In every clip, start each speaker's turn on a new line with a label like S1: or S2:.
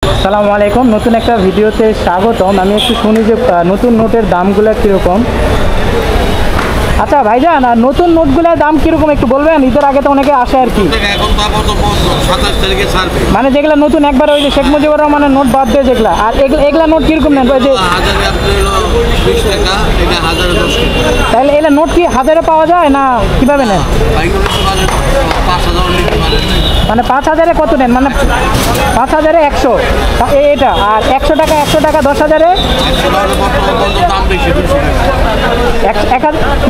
S1: আসসালামু আলাইকুম, নতুন একটা ভিডিওতে স্বাগতম। আমি একটু শুনি যে নতুন নোটের দামগুলো কীরকম। আচ্ছা ভাইজান, আর নতুন নোটগুলোর দাম কীরকম একটু বলবেন? ঈদের আগে তো অনেকে আসে আর কি, মানে যেগুলো নতুন একবার ওই যে শেখ মুজিবুর রহমানের নোট বাদ দিয়ে যেগুলা, আর এগুলা নোট কীরকম নেন? ওই যে তাহলে এগুলো নোট কি হাজারে পাওয়া যায় না কীভাবে নেন? মানে 5,000-এ কত নেন? মানে 5,000-এ 100 এটা, আর 100 টাকা 10,000-এ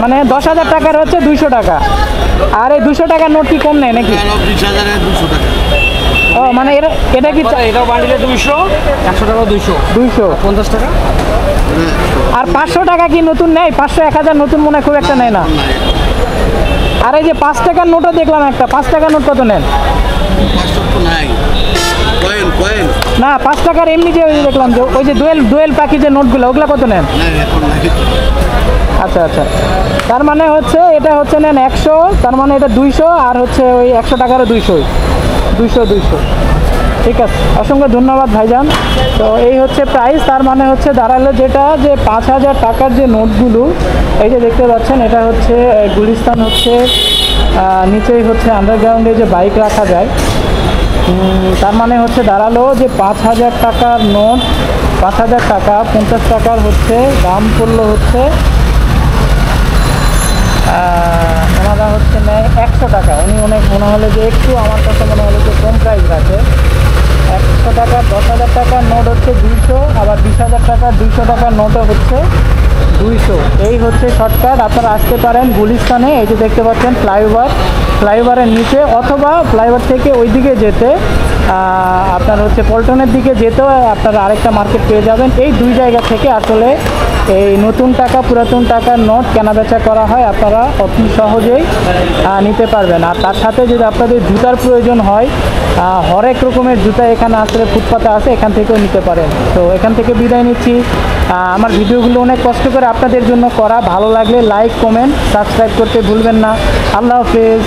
S1: মানে 10,000 টাকার হচ্ছে 200 টাকা। আর এই 200 টাকার নোট কি কম নেয় নাকি? ও মানে এটা কি
S2: এটাও বান্ডিলে 200, 100 টাকা 250 টাকা।
S1: আর 500 টাকা কি নতুন নেয়? 500 1000 নতুন মনে হয় খুব একটা নেয় না। আর এই যে 5 টাকার নোটও দেখলাম একটা, 5 টাকার নোট কত নেন? না 5 টাকার এমনি যে দেখলাম যে ওই যে দোয়েল পাখি যে নোটগুলো, ওগুলো কত নেন? আচ্ছা আচ্ছা, তার মানে হচ্ছে এটা হচ্ছে নেন 100, তার মানে এটা 200, আর হচ্ছে ওই 100 টাকারও 200। ঠিক আছে, অসংখ্য ধন্যবাদ ভাইজান। তো এই হচ্ছে প্রাইস, তার মানে হচ্ছে দাঁড়ালো যেটা যে 5,000 টাকার যে নোটগুলো এই যে দেখতে পাচ্ছেন, এটা হচ্ছে গুলিস্তান হচ্ছে নিচেই হচ্ছে আন্ডারগ্রাউন্ডে যে বাইক রাখা যায়। তার মানে হচ্ছে দাঁড়ালো যে 5,000 টাকার নোট, 5,000 টাকা 50 টাকার হচ্ছে দাম পড়লো হচ্ছে ওনারা হচ্ছে নেয় 100 টাকা। উনি অনেক মনে হলো যে একটু আমার কাছে মনে হলো যে কম প্রাইস রাখে। 100 টাকা 10,000 টাকার নোট হচ্ছে 200, আবার 20,000 টাকার 200 টাকার নোটও হচ্ছে 200। এই হচ্ছে শর্টকাট, আপনারা আসতে পারেন গুলিস্তানে। এই যে দেখতে পাচ্ছেন ফ্লাইওভারের নিচে, অথবা ফ্লাইওভার থেকে ওই দিকে যেতে আপনার হচ্ছে পল্টনের দিকে যেতেও আপনারা আরেকটা মার্কেট পেয়ে যাবেন। এই দুই জায়গা থেকে আসলে এই নতুন টাকা পুরাতন টাকার নোট কেনাবেচা করা হয়, আপনারা অতি সহজেই নিতে পারবেন। আর তার সাথে যদি আপনাদের জুতার প্রয়োজন হয়, হরেক রকমের জুতা এখানে আসলে ফুটপাতে আছে, এখান থেকেও নিতে পারেন। তো এখান থেকে বিদায় নিচ্ছি। আমার ভিডিওগুলো অনেক কষ্ট করে আপনাদের জন্য করা, ভালো লাগলে লাইক কমেন্ট সাবস্ক্রাইব করতে ভুলবেন না। আল্লাহ হাফেজ।